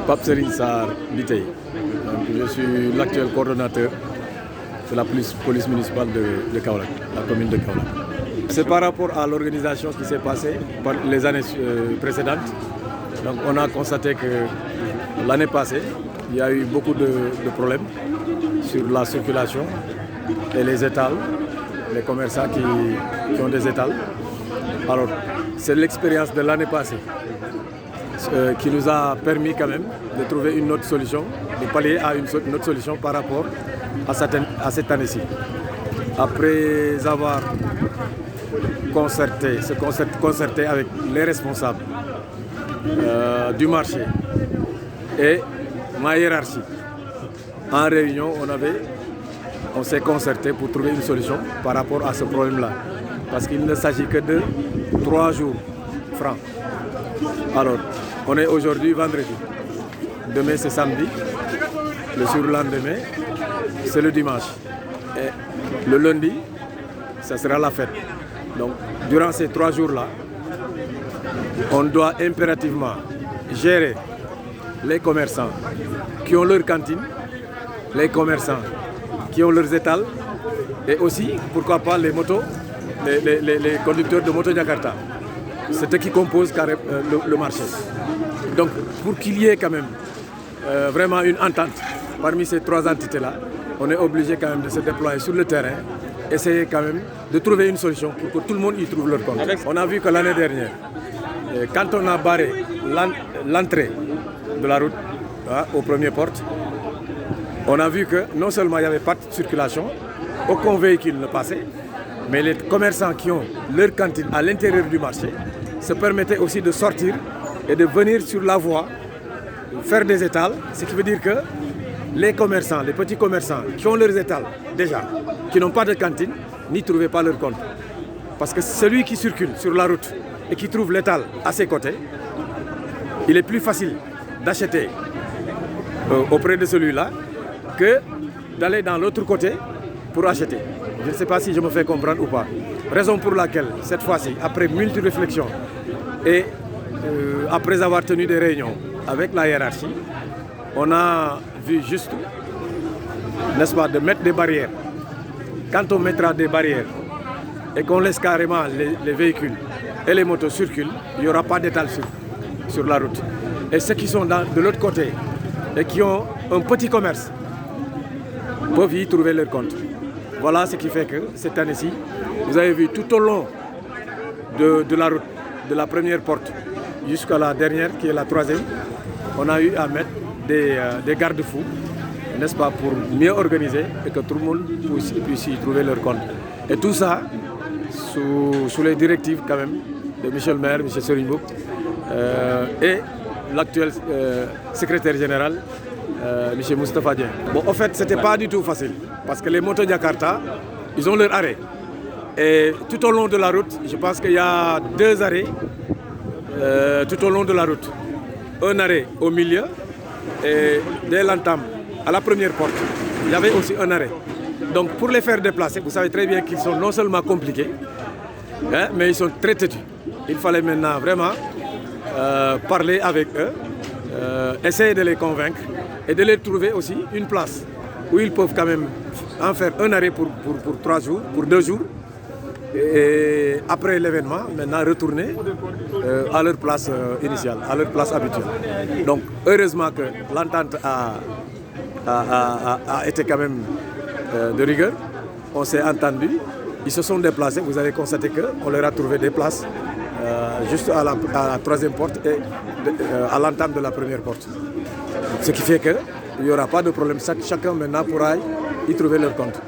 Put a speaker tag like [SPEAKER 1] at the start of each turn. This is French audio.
[SPEAKER 1] Pape Serigne Sarr Biteye. Je suis l'actuel coordonnateur de la police municipale de Kaolack, la commune de Kaolack. C'est par rapport à l'organisation qui s'est passée par les années précédentes. Donc on a constaté que l'année passée, il y a eu beaucoup de problèmes sur la circulation et les étals, les commerçants qui ont des étals. Alors, c'est l'expérience de l'année passée qui nous a permis quand même de trouver une autre solution, de pallier à une autre solution par rapport à cette année-ci. Après avoir concerté avec les responsables du marché et ma hiérarchie, en réunion, on s'est concerté pour trouver une solution par rapport à ce problème-là. Parce qu'il ne s'agit que de 3 jours francs. Alors, on est aujourd'hui vendredi. Demain, c'est samedi. Le surlendemain, c'est le dimanche. Et le lundi, ça sera la fête. Donc, durant ces 3 jours-là, on doit impérativement gérer les commerçants qui ont leur cantine, les commerçants qui ont leurs étals et aussi, pourquoi pas, les motos, les conducteurs de moto Jakarta. C'est eux qui composent le marché. Donc, pour qu'il y ait quand même vraiment une entente parmi ces 3 entités-là, on est obligé quand même de se déployer sur le terrain, essayer quand même de trouver une solution pour que tout le monde y trouve leur compte. On a vu que l'année dernière, quand on a barré l'entrée de la route aux premières portes, on a vu que non seulement il n'y avait pas de circulation, aucun véhicule ne passait, mais les commerçants qui ont leur cantine à l'intérieur du marché se permettaient aussi de sortir et de venir sur la voie, faire des étals, ce qui veut dire que les commerçants, les petits commerçants qui ont leurs étals déjà, qui n'ont pas de cantine, n'y trouvaient pas leur compte. Parce que celui qui circule sur la route et qui trouve l'étal à ses côtés, il est plus facile d'acheter auprès de celui-là que d'aller dans l'autre côté pour acheter. Je ne sais pas si je me fais comprendre ou pas. Raison pour laquelle, cette fois-ci, après multiples réflexions et après avoir tenu des réunions avec la hiérarchie, on a vu juste, n'est-ce pas, de mettre des barrières. Quand on mettra des barrières et qu'on laisse carrément les véhicules et les motos circulent, il n'y aura pas d'étal sur la route. Et ceux qui sont de l'autre côté et qui ont un petit commerce peuvent y trouver leur compte. Voilà ce qui fait que cette année-ci, vous avez vu tout au long de la route, de la première porte jusqu'à la dernière, qui est la 3e, on a eu à mettre des garde-fous, n'est-ce pas, pour mieux organiser et que tout le monde puisse y trouver leur compte. Et tout ça, sous les directives quand même de Michel le maire, M. Serigne Mboup, et l'actuel secrétaire général, M. Moustapha Dieng. Bon, en fait, ce n'était pas du tout facile, parce que les motos Jakarta, ils ont leur arrêt. Et tout au long de la route, je pense qu'il y a 2 arrêts tout au long de la route. Un arrêt au milieu, et dès l'entame, à la première porte, il y avait aussi un arrêt. Donc pour les faire déplacer, vous savez très bien qu'ils sont non seulement compliqués, mais ils sont très têtus. Il fallait maintenant vraiment parler avec eux, essayer de les convaincre et de les trouver aussi une place où ils peuvent quand même en faire un arrêt pour 3 jours, pour 2 jours. Et après l'événement, maintenant retourner à leur place initiale, à leur place habituelle. Donc heureusement que l'entente a été quand même de rigueur. On s'est entendu, ils se sont déplacés. Vous avez constaté qu'on leur a trouvé des places juste à la 3e porte et à l'entame de la première porte. Ce qui fait qu'il n'y aura pas de problème. Chacun maintenant pourra y trouver leur compte.